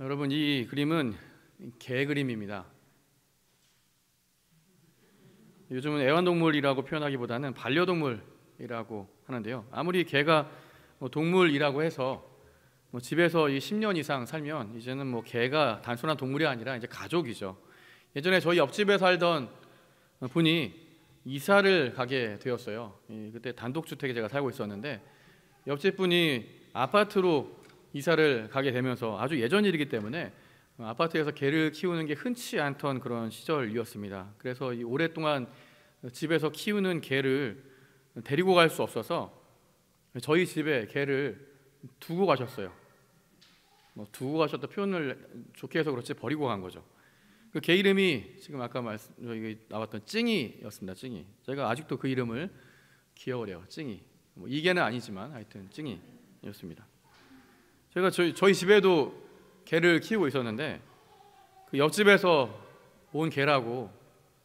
여러분, 이 그림은 개 그림입니다. 요즘은 애완동물이라고 표현하기보다는 반려동물이라고 하는데요. 아무리 개가 동물이라고 해서 집에서 10년 이상 살면 이제는 개가 단순한 동물이 아니라 이제 가족이죠. 예전에 저희 옆집에 살던 분이 이사를 가게 되었어요. 그때 단독주택에 제가 살고 있었는데 옆집 분이 아파트로 이사를 가게 되면서 아주 예전 일이기 때문에 아파트에서 개를 키우는 게 흔치 않던 그런 시절이었습니다. 그래서 오랫동안 집에서 키우는 개를 데리고 갈 수 없어서 저희 집에 개를 두고 가셨어요. 두고 가셨다 표현을 좋게 해서 그렇지 버리고 간 거죠. 그 개 이름이 지금 아까 여기 나왔던 찡이였습니다. 찡이. 제가 아직도 그 이름을 기억을 해요. 찡이. 이 개는 아니지만 하여튼 찡이였습니다. 제가 저희 집에도 개를 키우고 있었는데 그 옆집에서 온 개라고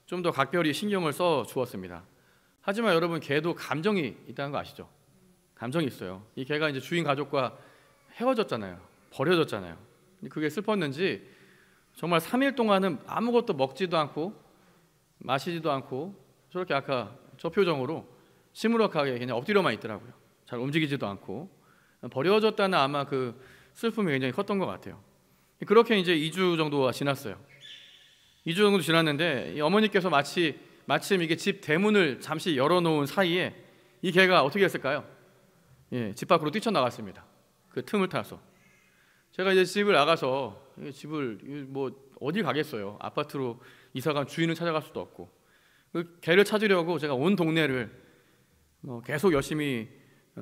좀 더 각별히 신경을 써 주었습니다. 하지만 여러분, 개도 감정이 있다는 거 아시죠? 감정이 있어요. 이 개가 이제 주인 가족과 헤어졌잖아요. 버려졌잖아요. 그게 슬펐는지 정말 3일 동안은 아무것도 먹지도 않고 마시지도 않고 저렇게 아까 저 표정으로 시무룩하게 그냥 엎드려만 있더라고요. 잘 움직이지도 않고. 버려졌다는 아마 그 슬픔이 굉장히 컸던 것 같아요. 그렇게 이제 2주 정도가 지났어요. 2주 정도 지났는데 어머니께서 마침 이게 집 대문을 잠시 열어놓은 사이에 이 개가 어떻게 했을까요? 집 밖으로 뛰쳐나갔습니다. 그 틈을 타서. 제가 이제 집을 나가서 집을 어디 가겠어요? 아파트로 이사간 주인을 찾아갈 수도 없고 그 개를 찾으려고 제가 온 동네를 계속 열심히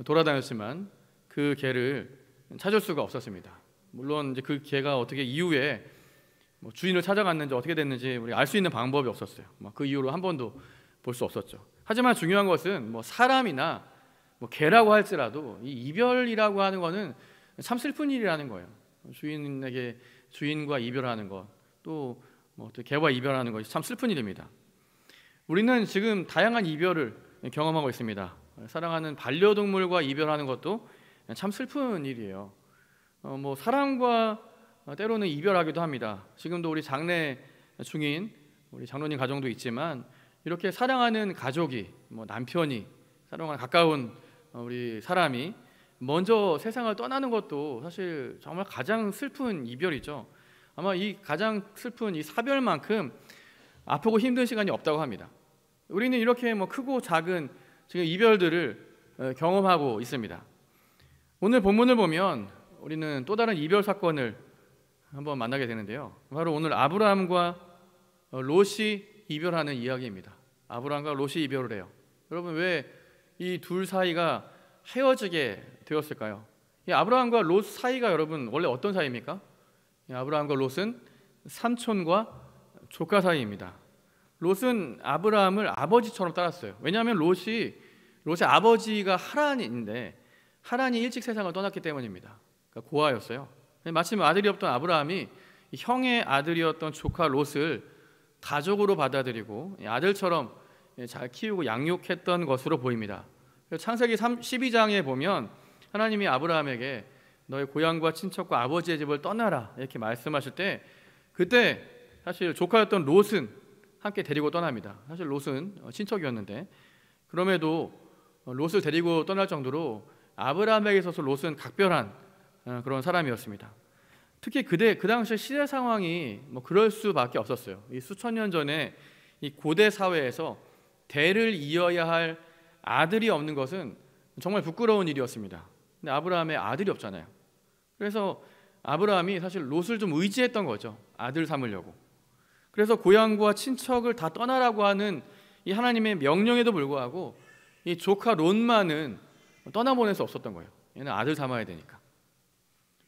돌아다녔지만 그 개를 찾을 수가 없었습니다. 물론 이제 그 개가 어떻게 이후에 주인을 찾아갔는지 어떻게 됐는지 우리 알 수 있는 방법이 없었어요. 그 이후로 한 번도 볼 수 없었죠. 하지만 중요한 것은 사람이나 개라고 할지라도 이 이별이라고 하는 것은 참 슬픈 일이라는 거예요. 주인과 이별하는 것, 또 개와 이별하는 것이 참 슬픈 일입니다. 우리는 지금 다양한 이별을 경험하고 있습니다. 사랑하는 반려동물과 이별하는 것도 참 슬픈 일이에요. 사람과 때로는 이별하기도 합니다. 지금도 우리 장례 중인 우리 장로님 가정도 있지만 이렇게 사랑하는 가족이 남편이 사랑하는 가까운 우리 사람이 먼저 세상을 떠나는 것도 사실 정말 가장 슬픈 이별이죠. 아마 이 가장 슬픈 이 사별만큼 아프고 힘든 시간이 없다고 합니다. 우리는 이렇게 크고 작은 지금 이별들을 경험하고 있습니다. 오늘 본문을 보면 우리는 또 다른 이별 사건을 한번 만나게 되는데요. 바로 오늘 아브라함과 롯이 이별하는 이야기입니다. 아브라함과 롯이 이별을 해요. 여러분, 왜 이 둘 사이가 헤어지게 되었을까요? 이 아브라함과 롯 사이가 여러분 원래 어떤 사이입니까? 아브라함과 롯은 삼촌과 조카 사이입니다. 롯은 아브라함을 아버지처럼 따랐어요. 왜냐하면 롯의 아버지가 하란인데 하란이 일찍 세상을 떠났기 때문입니다. 그러니까 고아였어요. 마침 아들이 없던 아브라함이 형의 아들이었던 조카 롯을 가족으로 받아들이고 아들처럼 잘 키우고 양육했던 것으로 보입니다. 창세기 12장에 보면 하나님이 아브라함에게 너의 고향과 친척과 아버지의 집을 떠나라 이렇게 말씀하실 때 그때 사실 조카였던 롯은 함께 데리고 떠납니다. 사실 롯은 친척이었는데 그럼에도 롯을 데리고 떠날 정도로 아브라함에게 있어서 롯은 각별한 그런 사람이었습니다. 특히 그 당시 시대 상황이 그럴 수밖에 없었어요. 이 수천 년 전에 이 고대 사회에서 대를 이어야 할 아들이 없는 것은 정말 부끄러운 일이었습니다. 근데 아브라함의 아들이 없잖아요. 그래서 아브라함이 사실 롯을 좀 의지했던 거죠. 아들 삼으려고. 그래서 고향과 친척을 다 떠나라고 하는 이 하나님의 명령에도 불구하고 이 조카 롯만은 떠나보낼 수 없었던 거예요. 얘는 아들 삼아야 되니까.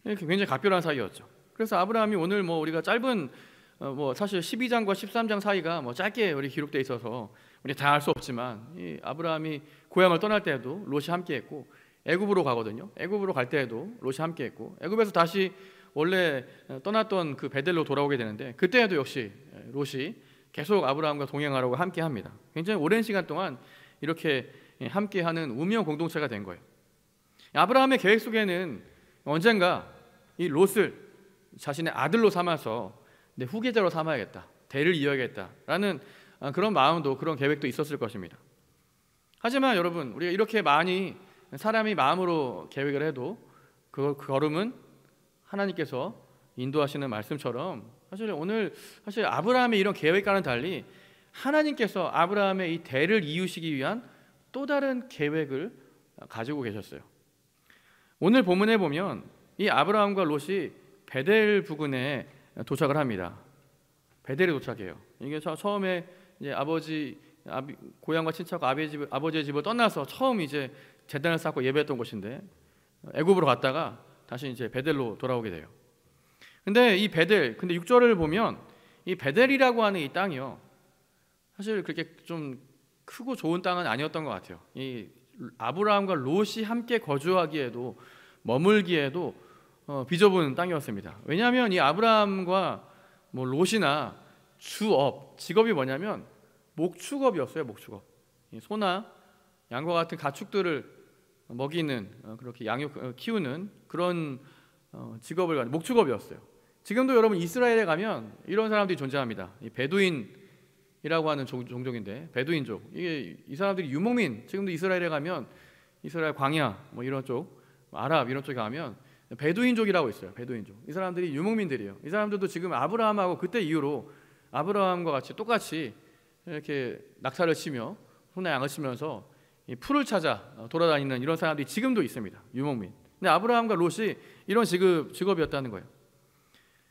이렇게 굉장히 각별한 사이였죠. 그래서 아브라함이 오늘 우리가 짧은 사실 12장과 13장 사이가 짧게 우리 기록되어 있어서 우리 다 알 수 없지만 이 아브라함이 고향을 떠날 때에도 롯이 함께했고 애굽으로 가거든요. 애굽으로 갈 때에도 롯이 함께했고 애굽에서 다시 원래 떠났던 그 베델로 돌아오게 되는데 그때에도 역시 롯이 계속 아브라함과 동행하라고 함께합니다. 굉장히 오랜 시간 동안 이렇게 함께하는 운명 공동체가 된 거예요. 아브라함의 계획 속에는 언젠가 이 롯을 자신의 아들로 삼아서 내 후계자로 삼아야겠다, 대를 이어야겠다라는 그런 마음도, 그런 계획도 있었을 것입니다. 하지만 여러분, 우리가 이렇게 많이 사람이 마음으로 계획을 해도 그 걸음은 하나님께서 인도하시는 말씀처럼 사실 아브라함의 이런 계획과는 달리 하나님께서 아브라함의 이 대를 이으시기 위한 또 다른 계획을 가지고 계셨어요. 오늘 본문에 보면 이 아브라함과 롯이 베델 부근에 도착을 합니다. 베델에 도착해요. 이게 처음에 이제 고향과 친척과 아버지의 집을 떠나서 처음 이제 제단을 쌓고 예배했던 곳인데, 애굽으로 갔다가 다시 이제 베델로 돌아오게 돼요. 근데 6절을 보면 이 베델이라고 하는 이 땅이요, 사실 그렇게 좀 크고 좋은 땅은 아니었던 것 같아요. 이 아브라함과 롯이 함께 거주하기에도, 머물기에도 비좁은 땅이었습니다. 왜냐하면 이 아브라함과 롯이나 직업이 뭐냐면 목축업이었어요. 목축업. 소나 양과 같은 가축들을 먹이는, 그렇게 키우는 그런 직업을 가진 목축업이었어요. 지금도 여러분 이스라엘에 가면 이런 사람들이 존재합니다. 이 베두인이라고 하는 종족인데, 베두인족, 이 사람들이 유목민, 지금도 이스라엘에 가면 이스라엘 광야 이런 쪽, 아랍 이런 쪽에 가면 베두인족이라고 있어요. 베두인족. 이 사람들이 유목민들이에요. 이 사람들도 지금 아브라함하고 그때 이후로 아브라함과 같이 똑같이 이렇게 낙타를 치며 소나 양을 치면서 이 풀을 찾아 돌아다니는 이런 사람들이 지금도 있습니다. 유목민. 근데 아브라함과 롯이 이런 직업이었다는 거예요.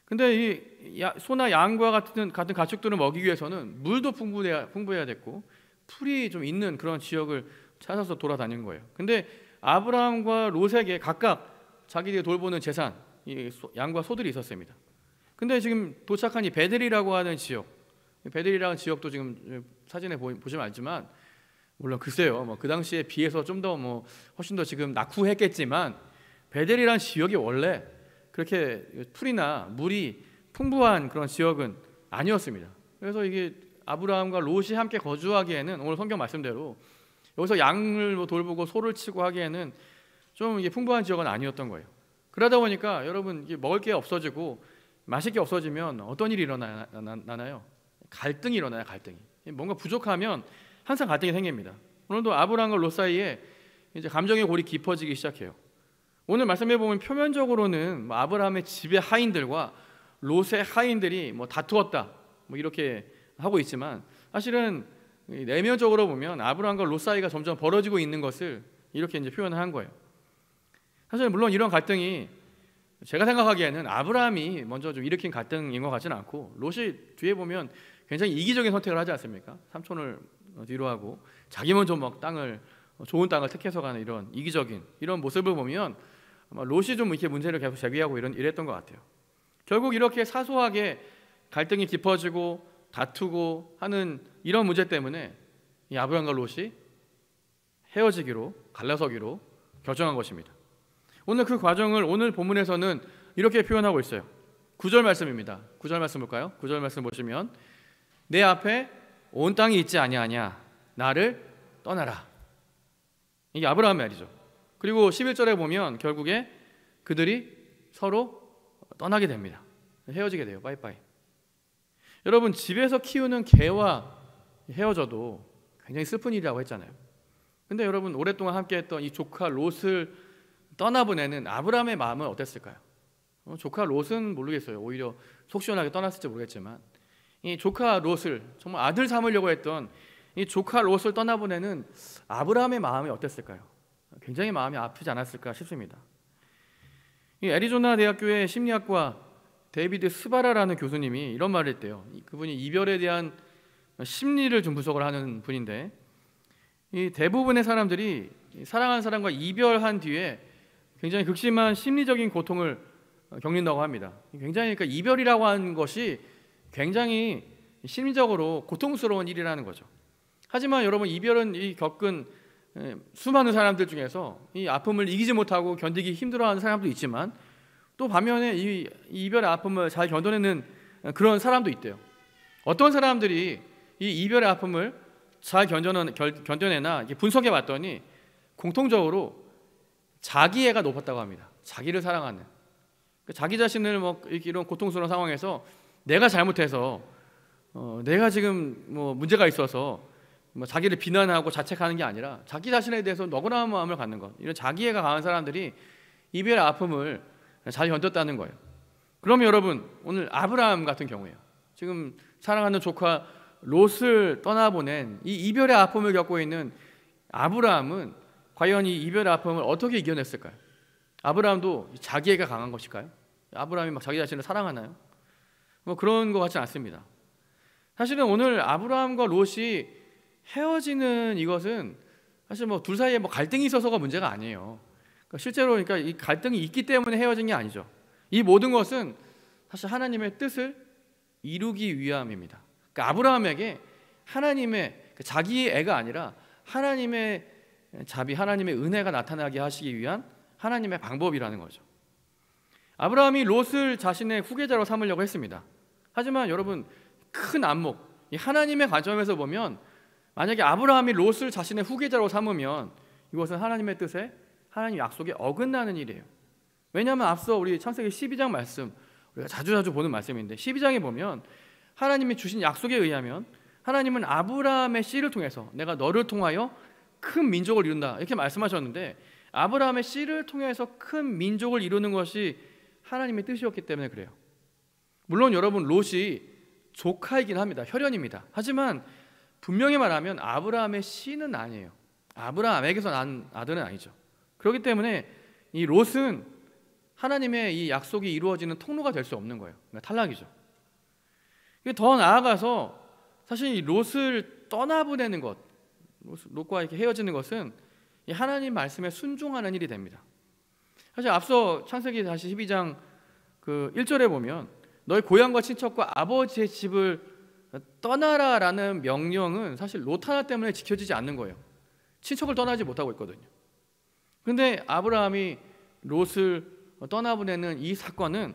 근데 이 소나 양과 같은 가축들을 먹이기 위해서는 물도 풍부해야 됐고 풀이 좀 있는 그런 지역을 찾아서 돌아다니는 거예요. 근데 아브라함과 롯에게 각각 자기들이 돌보는 재산, 이 양과 소들이 있었습니다. 근데 지금 도착한 이 베델이라고 하는 지역, 베델이라는 지역도 지금 사진에 보시면 알지만, 물론 글쎄요, 그 당시에 비해서 좀 더 훨씬 더 지금 낙후했겠지만, 베델이라는 지역이 원래 그렇게 풀이나 물이 풍부한 그런 지역은 아니었습니다. 그래서 이게 아브라함과 롯이 함께 거주하기에는, 오늘 성경 말씀대로 여기서 양을 돌보고 소를 치고 하기에는 좀 이게 풍부한 지역은 아니었던 거예요. 그러다 보니까 여러분, 이게 먹을 게 없어지고 마실 게 없어지면 어떤 일이 일어나나요? 갈등이 일어나요. 갈등이. 뭔가 부족하면 항상 갈등이 생깁니다. 오늘도 아브라함과 롯 사이에 이제 감정의 골이 깊어지기 시작해요. 오늘 말씀해 보면 표면적으로는 아브라함의 집의 하인들과 롯의 하인들이 다투었다 이렇게 하고 있지만, 사실은 내면적으로 보면 아브라함과 롯 사이가 점점 벌어지고 있는 것을 이렇게 이제 표현을 한 거예요. 사실 물론 이런 갈등이 제가 생각하기에는 아브라함이 먼저 좀 일으킨 갈등인 것 같지는 않고, 롯이 뒤에 보면 굉장히 이기적인 선택을 하지 않습니까? 삼촌을 뒤로 하고 자기 먼저 좋은 땅을 택해서 가는 이런 이기적인 이런 모습을 보면 아마 롯이 좀 이렇게 문제를 계속 제기하고 이랬던 것 같아요. 결국 이렇게 사소하게 갈등이 깊어지고 다투고 하는 이런 문제 때문에 이 아브라함과 롯이 갈라서기로 결정한 것입니다. 오늘 그 과정을 오늘 본문에서는 이렇게 표현하고 있어요. 9절 말씀입니다. 9절 말씀 볼까요? 9절 말씀 보시면, 내 앞에 온 땅이 있지 아니하냐, 나를 떠나라. 이게 아브라함의 말이죠. 그리고 11절에 보면 결국에 그들이 서로 떠나게 됩니다. 헤어지게 돼요. 빠이빠이. 여러분, 집에서 키우는 개와 헤어져도 굉장히 슬픈 일이라고 했잖아요. 근데 여러분, 오랫동안 함께했던 이 조카 롯을 떠나보내는 아브라함의 마음은 어땠을까요? 조카 롯은 모르겠어요. 오히려 속 시원하게 떠났을지 모르겠지만, 이 조카 롯을 정말 아들 삼으려고 했던 이 조카 롯을 떠나보내는 아브라함의 마음이 어땠을까요? 굉장히 마음이 아프지 않았을까 싶습니다. 이 애리조나 대학교의 심리학과 데이비드 스바라라는 교수님이 이런 말을 했대요. 그분이 이별에 대한 심리를 좀 분석을 하는 분인데, 이 대부분의 사람들이 사랑하는 사람과 이별한 뒤에 굉장히 극심한 심리적인 고통을 겪는다고 합니다. 굉장히 그러니까 이별이라고 하는 것이 굉장히 심리적으로 고통스러운 일이라는 거죠. 하지만 여러분, 이별은 겪은 수많은 사람들 중에서 이 아픔을 이기지 못하고 견디기 힘들어하는 사람도 있지만, 또 반면에 이 이별의 아픔을 잘 견뎌내는 그런 사람도 있대요. 어떤 사람들이 이 이별의 아픔을 잘 견뎌내나 분석해 봤더니 공통적으로 자기애가 높았다고 합니다. 자기를 사랑하는, 자기 자신을 뭐 이런 고통스러운 상황에서 내가 잘못해서 내가 지금 뭐 문제가 있어서 뭐 자기를 비난하고 자책하는 게 아니라 자기 자신에 대해서 너그러운 마음을 갖는 것, 이런 자기애가 강한 사람들이 이별의 아픔을 잘 견뎠다는 거예요. 그럼 여러분, 오늘 아브라함 같은 경우에요, 지금 사랑하는 조카 롯을 떠나보낸 이 이별의 아픔을 겪고 있는 아브라함은 과연 이 이별의 아픔을 어떻게 이겨냈을까요? 아브라함도 자기애가 강한 것일까요? 아브라함이 막 자기 자신을 사랑하나요? 뭐 그런 것 같지 않습니다. 사실은 오늘 아브라함과 롯이 헤어지는 이것은 사실 뭐 둘 사이에 뭐 갈등이 있어서가 문제가 아니에요. 그러니까 실제로 그러니까 이 갈등이 있기 때문에 헤어진 게 아니죠. 이 모든 것은 사실 하나님의 뜻을 이루기 위함입니다. 그러니까 아브라함에게 하나님의 자기의 애가 아니라 하나님의 자비, 하나님의 은혜가 나타나게 하시기 위한 하나님의 방법이라는 거죠. 아브라함이 롯을 자신의 후계자로 삼으려고 했습니다. 하지만 여러분, 큰 안목, 이 하나님의 관점에서 보면 만약에 아브라함이 롯을 자신의 후계자로 삼으면 이것은 하나님의 뜻에, 하나님 약속에 어긋나는 일이에요. 왜냐하면 앞서 우리 창세기 12장 말씀, 우리가 자주 보는 말씀인데 12장에 보면 하나님이 주신 약속에 의하면 하나님은 아브라함의 씨를 통해서 내가 너를 통하여 큰 민족을 이룬다 이렇게 말씀하셨는데, 아브라함의 씨를 통해서 큰 민족을 이루는 것이 하나님의 뜻이었기 때문에 그래요. 물론 여러분, 롯이 조카이긴 합니다. 혈연입니다. 하지만 분명히 말하면 아브라함의 씨는 아니에요. 아브라함에게서 난 아들은 아니죠. 그렇기 때문에 이 롯은 하나님의 이 약속이 이루어지는 통로가 될 수 없는 거예요. 그러니까 탈락이죠. 더 나아가서 사실 이 롯을 떠나보내는 것, 롯과 이렇게 헤어지는 것은 이 하나님 말씀에 순종하는 일이 됩니다. 사실 앞서 창세기 다시 12장 그 1절에 보면 너의 고향과 친척과 아버지의 집을 떠나라라는 명령은 사실 롯 하나 때문에 지켜지지 않는 거예요. 친척을 떠나지 못하고 있거든요. 그런데 아브라함이 롯을 떠나보내는 이 사건은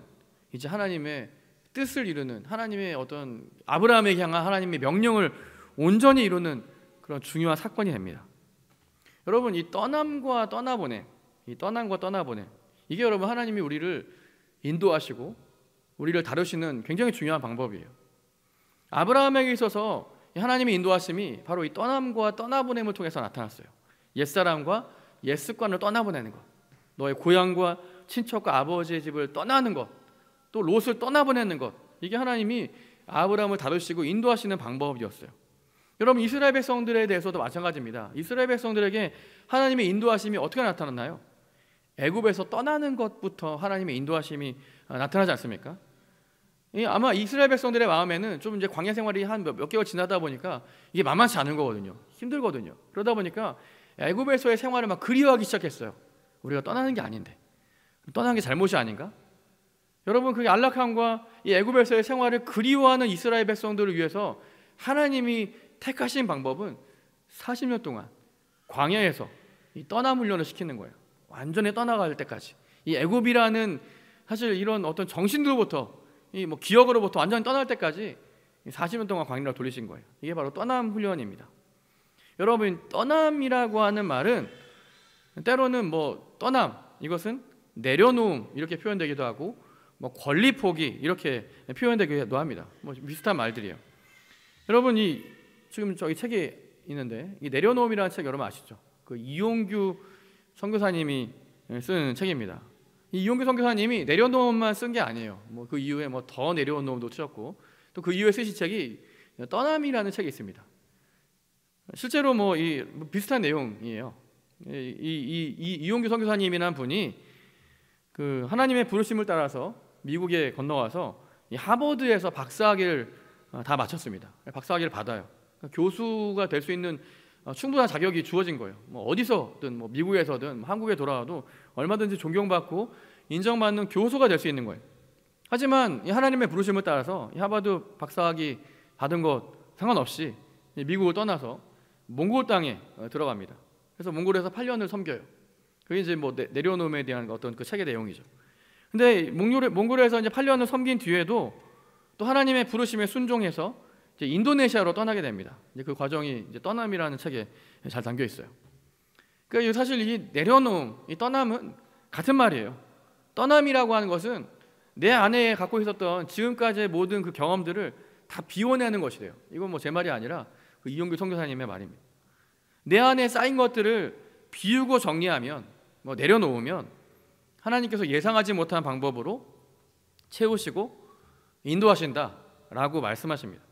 이제 하나님의 뜻을 이루는, 하나님의 어떤 아브라함에게 향한 하나님의 명령을 온전히 이루는 그런 중요한 사건이 됩니다. 여러분, 이 떠남과 떠나보냄, 이게 여러분 하나님이 우리를 인도하시고 우리를 다루시는 굉장히 중요한 방법이에요. 아브라함에게 있어서 하나님의 인도하심이 바로 이 떠남과 떠나보냄을 통해서 나타났어요. 옛사람과 옛습관을 떠나보내는 것, 너의 고향과 친척과 아버지의 집을 떠나는 것, 또 롯을 떠나보내는 것, 이게 하나님이 아브라함을 다루시고 인도하시는 방법이었어요. 여러분, 이스라엘 백성들에 대해서도 마찬가지입니다. 이스라엘 백성들에게 하나님의 인도하심이 어떻게 나타났나요? 애굽에서 떠나는 것부터 하나님의 인도하심이 나타나지 않습니까? 아마 이스라엘 백성들의 마음에는 좀 이제 광야 생활이 한 몇 개월 지나다 보니까 이게 만만치 않은 거거든요. 힘들거든요. 그러다 보니까 애굽에서의 생활을 막 그리워하기 시작했어요. 우리가 떠나는 게 아닌데, 떠나는 게 잘못이 아닌가? 여러분, 그 안락함과 이 애굽에서의 생활을 그리워하는 이스라엘 백성들을 위해서 하나님이 택하신 방법은 40년 동안 광야에서 이 떠남 훈련을 시키는 거예요. 완전히 떠나갈 때까지. 이 애굽이라는 사실 이런 어떤 정신으로부터, 이 뭐 기억으로부터 완전히 떠날 때까지 40년 동안 광야를 돌리신 거예요. 이게 바로 떠남 훈련입니다. 여러분, 떠남이라고 하는 말은 때로는 뭐 떠남, 이것은 내려놓음 이렇게 표현되기도 하고, 뭐 권리 포기 이렇게 표현되기도 합니다. 뭐 비슷한 말들이에요. 여러분, 이 지금 저기 책에 있는데 이 내려놓음이라는 책 여러분 아시죠? 그 이용규 선교사님이 쓴 책입니다. 이 이용규 선교사님이 내려놓음만 쓴 게 아니에요. 뭐 그 이후에 뭐 더 내려온 놈도 쓰셨고, 또 그 이후에 쓰신 책이 떠남이라는 책이 있습니다. 실제로 뭐 이 비슷한 내용이에요. 이 이용규 선교사님이라는 분이 그 하나님의 부르심을 따라서 미국에 건너와서 이 하버드에서 박사학위를 다 마쳤습니다. 박사학위를 받아요. 교수가 될 수 있는 충분한 자격이 주어진 거예요. 뭐 어디서든, 뭐 미국에서든 한국에 돌아와도 얼마든지 존경받고 인정받는 교수가 될 수 있는 거예요. 하지만 이 하나님의 부르심을 따라서 이 하버드 박사학위 받은 것 상관없이 미국을 떠나서 몽골 땅에 들어갑니다. 그래서 몽골에서 8년을 섬겨요. 그게 이제 뭐 내려놓음에 대한 어떤 그 책의 내용이죠. 근데 몽골에서 이제 8년을 섬긴 뒤에도 또 하나님의 부르심에 순종해서 이제 인도네시아로 떠나게 됩니다. 이제 그 과정이 이제 떠남이라는 책에 잘 담겨 있어요. 그러니까 사실 이 내려놓음, 이 떠남은 같은 말이에요. 떠남이라고 하는 것은 내 안에 갖고 있었던 지금까지의 모든 그 경험들을 다 비워내는 것이래요. 이건 뭐 제 말이 아니라 그 이용규 선교사님의 말입니다. 내 안에 쌓인 것들을 비우고 정리하면, 뭐 내려놓으면 하나님께서 예상하지 못한 방법으로 채우시고 인도하신다라고 말씀하십니다.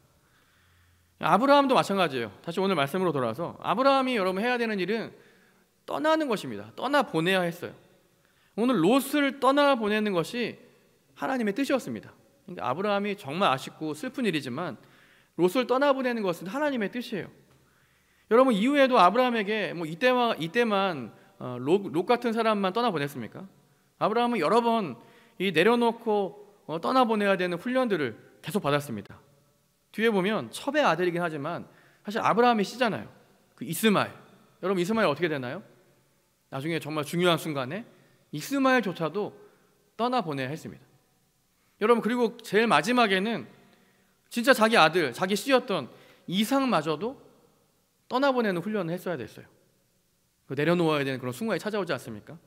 아브라함도 마찬가지예요. 다시 오늘 말씀으로 돌아와서 아브라함이 여러분 해야 되는 일은 떠나는 것입니다. 떠나 보내야 했어요. 오늘 롯을 떠나 보내는 것이 하나님의 뜻이었습니다. 그러니까 아브라함이 정말 아쉽고 슬픈 일이지만 롯을 떠나 보내는 것은 하나님의 뜻이에요. 여러분 이후에도 아브라함에게 뭐 이때만 롯 같은 사람만 떠나 보냈습니까? 아브라함은 여러 번 이 내려놓고 떠나 보내야 되는 훈련들을 계속 받았습니다. 뒤에 보면 첩의 아들이긴 하지만 사실 아브라함의 씨잖아요. 그 이스마엘. 여러분 이스마엘 어떻게 되나요? 나중에 정말 중요한 순간에 이스마엘조차도 떠나 보내야 했습니다. 여러분 그리고 제일 마지막에는 진짜 자기 아들, 자기 씨였던 이삭마저도 떠나보내는 훈련을 했어야 됐어요. 내려놓아야 되는 그런 순간이 찾아오지 않습니까?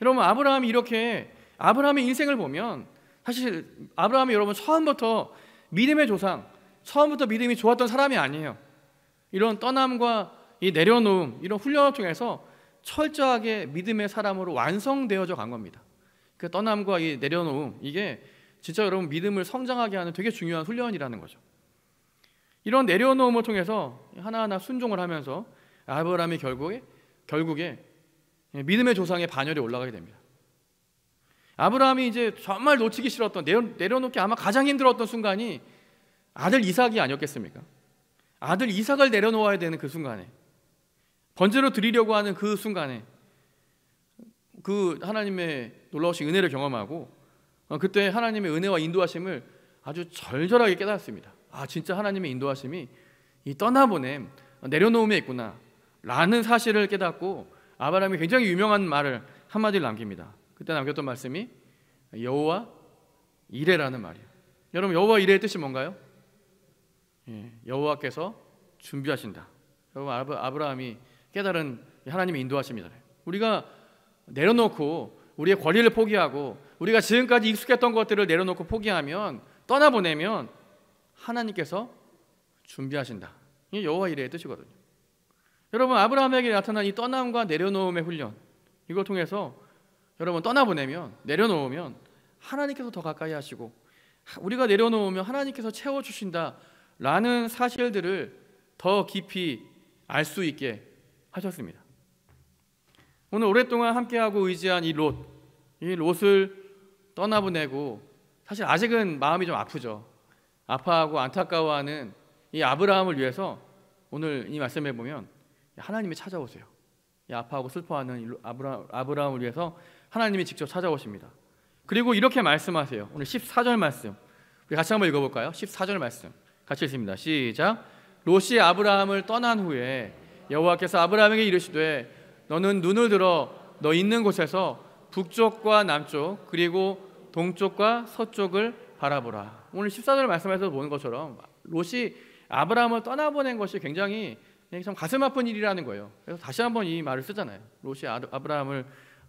여러분 아브라함이 이렇게 아브라함의 인생을 보면 사실 아브라함이 여러분 처음부터 믿음의 조상, 처음부터 믿음이 좋았던 사람이 아니에요. 이런 떠남과 이 내려놓음, 이런 훈련을 통해서 철저하게 믿음의 사람으로 완성되어져 간 겁니다. 그 떠남과 이 내려놓음, 이게 진짜 여러분 믿음을 성장하게 하는 되게 중요한 훈련이라는 거죠. 이런 내려놓음을 통해서 하나하나 순종을 하면서 아브라함이 결국에 믿음의 조상의 반열에 올라가게 됩니다. 아브라함이 이제 정말 놓치기 싫었던, 내려놓기 아마 가장 힘들었던 순간이 아들 이삭이 아니었겠습니까? 아들 이삭을 내려놓아야 되는 그 순간에, 번제로 드리려고 하는 그 순간에 그 하나님의 놀라우신 은혜를 경험하고 그때 하나님의 은혜와 인도하심을 아주 절절하게 깨달았습니다. 아 진짜 하나님의 인도하심이 이 떠나보냄, 내려놓음에 있구나 라는 사실을 깨닫고 아브라함이 굉장히 유명한 말을 한마디를 남깁니다. 그때 남겼던 말씀이 여호와 이레라는 말이에요. 여러분 여호와 이레의 뜻이 뭔가요? 여호와께서 준비하신다. 여러분 아브라함이 깨달은 하나님의 인도하심이잖아요. 우리가 내려놓고 우리의 권리를 포기하고 우리가 지금까지 익숙했던 것들을 내려놓고 포기하면, 떠나보내면 하나님께서 준비하신다. 이게 여호와 이레의 뜻이거든요. 여러분 아브라함에게 나타난 이 떠남과 내려놓음의 훈련, 이걸 통해서 여러분 떠나보내면, 내려놓으면 하나님께서 더 가까이 하시고 우리가 내려놓으면 하나님께서 채워주신다라는 사실들을 더 깊이 알 수 있게 하셨습니다. 오늘 오랫동안 함께하고 의지한 이 롯을 떠나보내고 사실 아직은 마음이 좀 아프죠. 아파하고 안타까워하는 이 아브라함을 위해서 오늘 이 말씀에 보면 하나님이 찾아오세요. 이 아파하고 슬퍼하는 이 아브라함을 위해서 하나님이 직접 찾아오십니다. 그리고 이렇게 말씀하세요. 오늘 14절 말씀 우리 같이 한번 읽어볼까요? 14절 말씀 같이 읽습니다. 시작. 롯이 아브라함을 떠난 후에 여호와께서 아브라함에게 이르시되 너는 눈을 들어 너 있는 곳에서 북쪽과 남쪽 그리고 동쪽과 서쪽을 바라보라. 오늘 14절 말씀에서 보는 것처럼 롯이 아브라함을 떠나보낸 것이 굉장히 참 가슴 아픈 일이라는 거예요. 그래서 다시 한번 이 말을 쓰잖아요. 롯이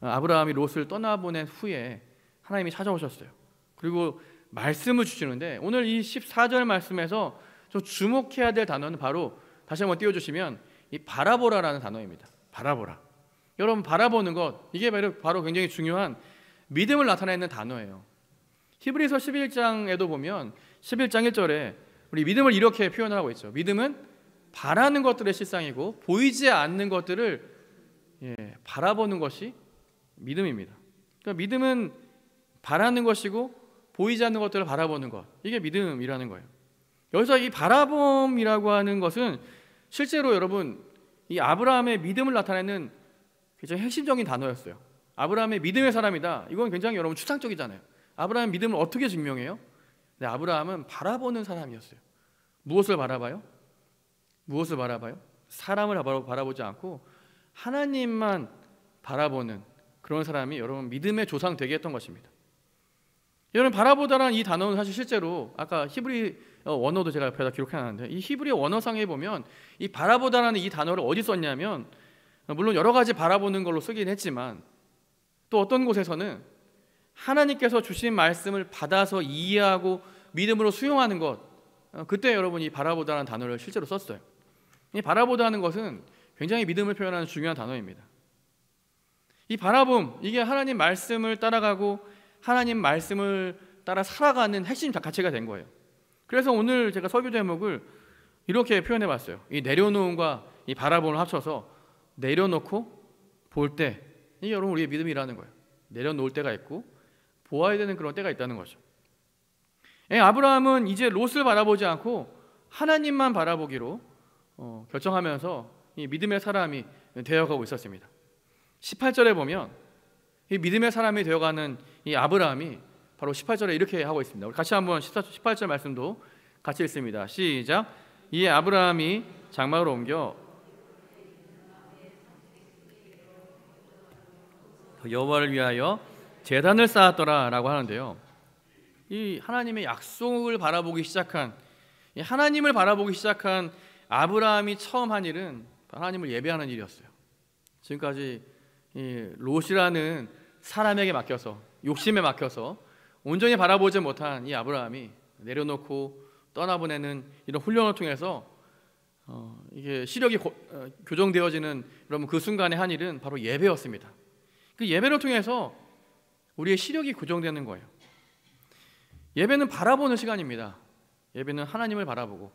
아브라함이 롯을 떠나보낸 후에 하나님이 찾아오셨어요. 그리고 말씀을 주시는데 오늘 이 14절 말씀에서 좀 주목해야 될 단어는 바로 다시 한번 띄워주시면 이 바라보라라는 단어입니다. 바라보라. 여러분 바라보는 것, 이게 바로 굉장히 중요한 믿음을 나타내는 단어예요. 히브리서 11장에도 보면 11장 1절에 우리 믿음을 이렇게 표현을 하고 있죠. 믿음은 바라는 것들의 실상이고 보이지 않는 것들을 바라보는 것이 믿음입니다. 그러니까 믿음은 바라는 것이고 보이지 않는 것들을 바라보는 것, 이게 믿음이라는 거예요. 여기서 이 바라봄이라고 하는 것은 실제로 여러분 이 아브라함의 믿음을 나타내는 굉장히 핵심적인 단어였어요. 아브라함의 믿음의 사람이다. 이건 굉장히 여러분 추상적이잖아요. 아브라함의 믿음을 어떻게 증명해요? 네, 아브라함은 바라보는 사람이었어요. 무엇을 바라봐요? 무엇을 바라봐요? 사람을 바라보지 않고 하나님만 바라보는 그런 사람이 여러분 믿음의 조상 되게 했던 것입니다. 여러분 바라보다라는 이 단어는 사실 실제로 아까 히브리 원어도 제가 옆에다 기록해놨는데 이 히브리 원어상에 보면 이 바라보다라는 이 단어를 어디 썼냐면 물론 여러 가지 바라보는 걸로 쓰긴 했지만 또 어떤 곳에서는 하나님께서 주신 말씀을 받아서 이해하고 믿음으로 수용하는 것, 그때 여러분이 바라보다라는 단어를 실제로 썼어요. 이 바라보다는 것은 굉장히 믿음을 표현하는 중요한 단어입니다. 이 바라봄, 이게 하나님 말씀을 따라가고 하나님 말씀을 따라 살아가는 핵심 가치가 된 거예요. 그래서 오늘 제가 설교 제목을 이렇게 표현해 봤어요. 이 내려놓음과 이 바라봄을 합쳐서 내려놓고 볼 때, 이게 여러분 우리의 믿음이라는 거예요. 내려놓을 때가 있고 보아야 되는 그런 때가 있다는 거죠. 아브라함은 이제 롯을 바라보지 않고 하나님만 바라보기로 결정하면서 이 믿음의 사람이 되어가고 있었습니다. 18절에 보면 이 믿음의 사람이 되어가는 이 아브라함이 바로 18절에 이렇게 하고 있습니다. 우리 같이 한번 18절 말씀도 같이 읽습니다. 시작. 이에 아브라함이 장막으로 옮겨 여호와를 위하여 제단을 쌓았더라라고 하는데요. 이 하나님의 약속을 바라보기 시작한, 이 하나님을 바라보기 시작한 아브라함이 처음 한 일은 하나님을 예배하는 일이었어요. 지금까지 이 롯이라는 사람에게 맡겨서, 욕심에 맡겨서 온전히 바라보지 못한 이 아브라함이 내려놓고 떠나보내는 이런 훈련을 통해서 이게 시력이 교정되어지는 여러분 그 순간에 한 일은 바로 예배였습니다. 그 예배를 통해서 우리의 시력이 교정되는 거예요. 예배는 바라보는 시간입니다. 예배는 하나님을 바라보고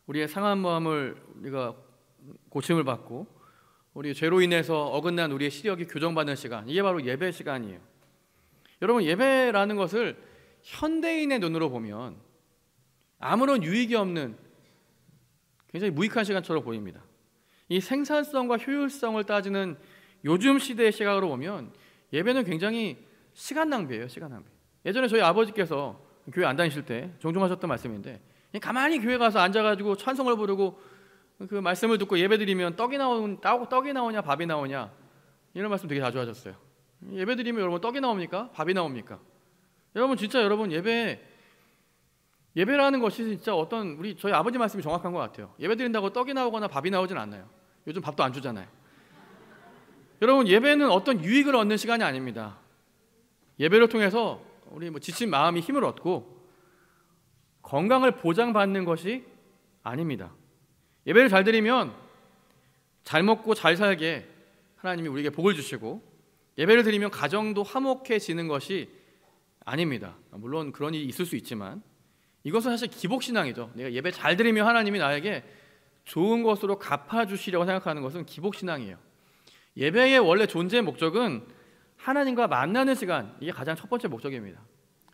우리의 상한 마음을 우리가 고침을 받고 우리 죄로 인해서 어긋난 우리의 시력이 교정받는 시간, 이게 바로 예배 시간이에요. 여러분, 예배라는 것을 현대인의 눈으로 보면 아무런 유익이 없는 굉장히 무익한 시간처럼 보입니다. 이 생산성과 효율성을 따지는 요즘 시대의 시각으로 보면 예배는 굉장히 시간 낭비예요. 시간 낭비. 예전에 저희 아버지께서 교회 안 다니실 때 종종 하셨던 말씀인데, 가만히 교회 가서 앉아가지고 찬송을 부르고 그 말씀을 듣고 예배드리면 떡이 나오냐 밥이 나오냐, 이런 말씀 되게 자주 하셨어요. 예배드리면 여러분 떡이 나옵니까? 밥이 나옵니까? 여러분 진짜 여러분 예배라는 것이 진짜 저희 아버지 말씀이 정확한 것 같아요. 예배드린다고 떡이 나오거나 밥이 나오진 않아요. 요즘 밥도 안 주잖아요. 여러분, 예배는 어떤 유익을 얻는 시간이 아닙니다. 예배를 통해서 우리 지친 마음이 힘을 얻고 건강을 보장받는 것이 아닙니다. 예배를 잘 드리면 잘 먹고 잘 살게 하나님이 우리에게 복을 주시고, 예배를 드리면 가정도 화목해지는 것이 아닙니다. 물론 그런 일이 있을 수 있지만 이것은 사실 기복신앙이죠. 내가 예배 잘 드리면 하나님이 나에게 좋은 것으로 갚아주시려고 생각하는 것은 기복신앙이에요. 예배의 원래 존재의 목적은 하나님과 만나는 시간, 이게 가장 첫 번째 목적입니다.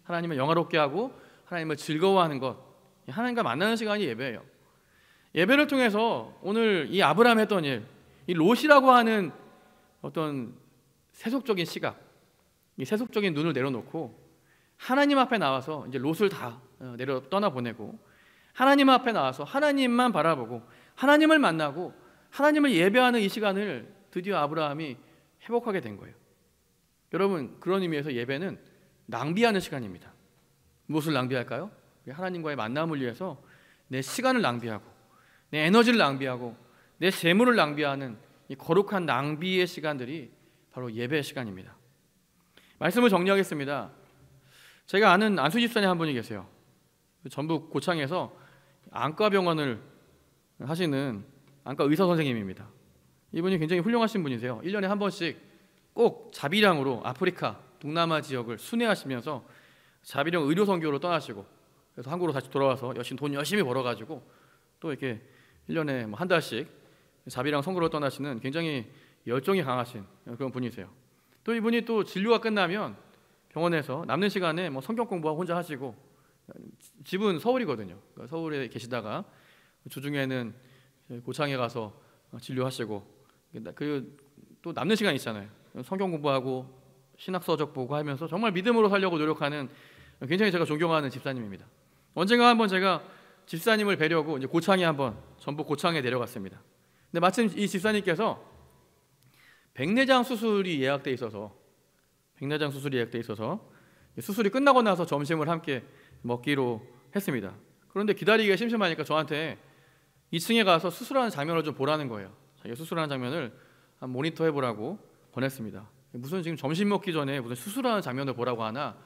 하나님을 영화롭게 하고 하나님을 즐거워하는 것, 하나님과 만나는 시간이 예배예요. 예배를 통해서 오늘 이 아브라함 했던 일, 이 롯이라고 하는 어떤 세속적인 시각, 이 세속적인 눈을 내려놓고 하나님 앞에 나와서 이제 롯을 다 떠나보내고 하나님 앞에 나와서 하나님만 바라보고 하나님을 만나고 하나님을 예배하는 이 시간을 드디어 아브라함이 회복하게 된 거예요. 여러분, 그런 의미에서 예배는 낭비하는 시간입니다. 무엇을 낭비할까요? 하나님과의 만남을 위해서 내 시간을 낭비하고 내 에너지를 낭비하고 내 재물을 낭비하는 이 거룩한 낭비의 시간들이 바로 예배의 시간입니다. 말씀을 정리하겠습니다. 제가 아는 안수 집사님 한 분이 계세요. 전북 고창에서 안과병원을 하시는 안과 의사 선생님입니다. 이분이 굉장히 훌륭하신 분이세요. 1년에 한 번씩 꼭 자비량으로 아프리카, 동남아 지역을 순회하시면서 자비령 의료 선교로 떠나시고, 그래서 한국으로 다시 돌아와서 돈 열심히 벌어가지고 또 이렇게 1년에 한 달씩 자비랑 선교로 떠나시는 굉장히 열정이 강하신 그런 분이세요. 또 이분이 또 진료가 끝나면 병원에서 남는 시간에 성경 공부하고 혼자 하시고, 집은 서울이거든요. 서울에 계시다가 주중에는 고창에 가서 진료하시고, 또 남는 시간 있잖아요. 성경 공부하고 신학 서적 보고 하면서 정말 믿음으로 살려고 노력하는 굉장히 제가 존경하는 집사님입니다. 언젠가 한번 제가 집사님을 뵈려고 이제 고창에 한번 전북 고창에 내려갔습니다. 근데 마침 이 집사님께서 백내장 수술이 예약돼 있어서 수술이 끝나고 나서 점심을 함께 먹기로 했습니다. 그런데 기다리기가 심심하니까 저한테 2층에 가서 수술하는 장면을 좀 보라는 거예요. 자기가 수술하는 장면을 모니터 해보라고 권했습니다. 무슨 지금 점심 먹기 전에 무슨 수술하는 장면을 보라고 하나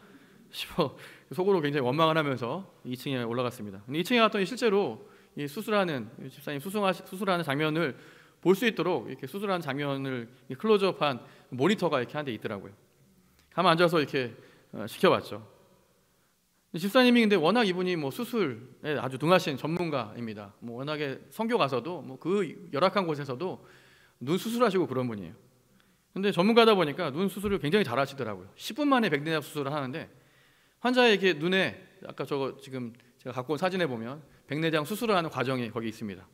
싶어 속으로 굉장히 원망을 하면서 2층에 올라갔습니다. 2층에 갔더니 실제로 이 수술하는 집사님 수술하는 장면을 볼 수 있도록 이렇게 수술하는 장면을 클로즈업한 모니터가 이렇게 한 대 있더라고요. 가만 앉아서 이렇게 지켜봤죠. 집사님이 근데 워낙 이분이 뭐 수술에 아주 능하신 전문가입니다. 뭐 워낙에 선교 가서도 뭐 그 열악한 곳에서도 눈 수술하시고 그런 분이에요. 근데 전문가다 보니까 눈 수술을 굉장히 잘하시더라고요. 10분 만에 백내장 수술을 하는데 환자에게 눈에 아까 저거 지금 제가 갖고 온 사진에 보면 백내장 수술을 하는 과정이 거기 있습니다.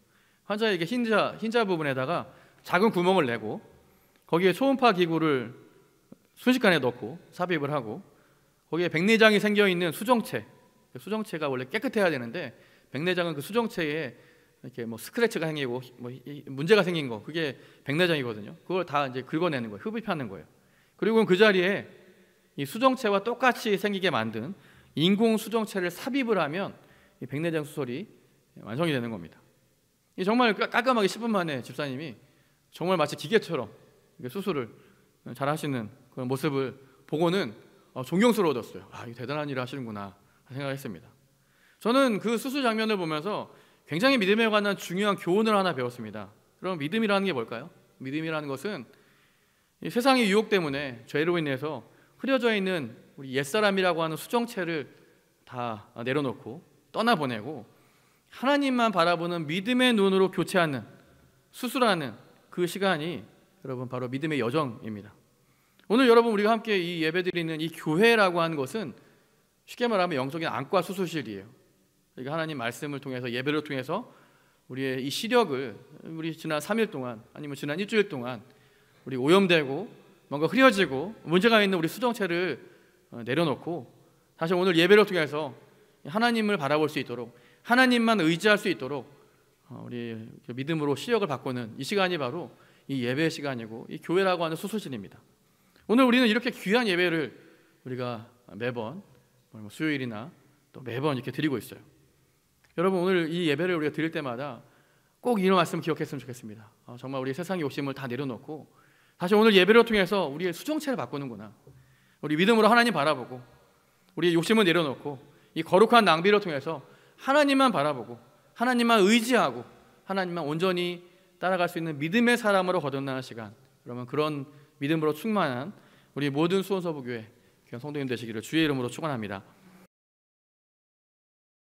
환자에게 흰자 부분에다가 작은 구멍을 내고 거기에 초음파 기구를 순식간에 넣고 삽입을 하고 거기에 백내장이 생겨 있는 수정체가 원래 깨끗해야 되는데 백내장은 그 수정체에 이렇게 뭐 스크래치가 생기고 뭐 문제가 생긴 거 그게 백내장이거든요. 그걸 다 이제 긁어내는 거예요. 흡입하는 거예요. 그리고 그 자리에 이 수정체와 똑같이 생기게 만든 인공 수정체를 삽입을 하면 이 백내장 수술이 완성이 되는 겁니다. 정말 깔끔하게 10분 만에 집사님이 정말 마치 기계처럼 수술을 잘 하시는 그런 모습을 보고는 존경스러워졌어요. 아, 이 대단한 일을 하시는구나 생각했습니다. 저는 그 수술 장면을 보면서 굉장히 믿음에 관한 중요한 교훈을 하나 배웠습니다. 그럼 믿음이라는 게 뭘까요? 믿음이라는 것은 이 세상의 유혹 때문에 죄로 인해서 흐려져 있는 우리 옛사람이라고 하는 수정체를 다 내려놓고 떠나보내고 하나님만 바라보는 믿음의 눈으로 교체하는 수술하는 그 시간이 여러분 바로 믿음의 여정입니다. 오늘 여러분 우리가 함께 이 예배드리는 이 교회라고 하는 것은 쉽게 말하면 영적인 안과 수술실이에요. 그러니까 하나님 말씀을 통해서 예배를 통해서 우리의 이 시력을 우리 지난 3일 동안 아니면 지난 일주일 동안 우리 오염되고 뭔가 흐려지고 문제가 있는 우리 수정체를 내려놓고 다시 오늘 예배를 통해서 하나님을 바라볼 수 있도록 하나님만 의지할 수 있도록 우리 믿음으로 시력을 바꾸는 이 시간이 바로 이 예배 시간이고 이 교회라고 하는 수술실입니다. 오늘 우리는 이렇게 귀한 예배를 우리가 매번 수요일이나 또 매번 이렇게 드리고 있어요. 여러분 오늘 이 예배를 우리가 드릴 때마다 꼭 이런 말씀 기억했으면 좋겠습니다. 정말 우리 세상의 욕심을 다 내려놓고 다시 오늘 예배를 통해서 우리의 수정체를 바꾸는구나. 우리 믿음으로 하나님 바라보고 우리의 욕심을 내려놓고 이 거룩한 낭비를 통해서 하나님만 바라보고 하나님만 의지하고 하나님만 온전히 따라갈 수 있는 믿음의 사람으로 거듭나는 시간, 그러면 그런 믿음으로 충만한 우리 모든 수원서부교회 성도님 되시기를 주의 이름으로 축원합니다.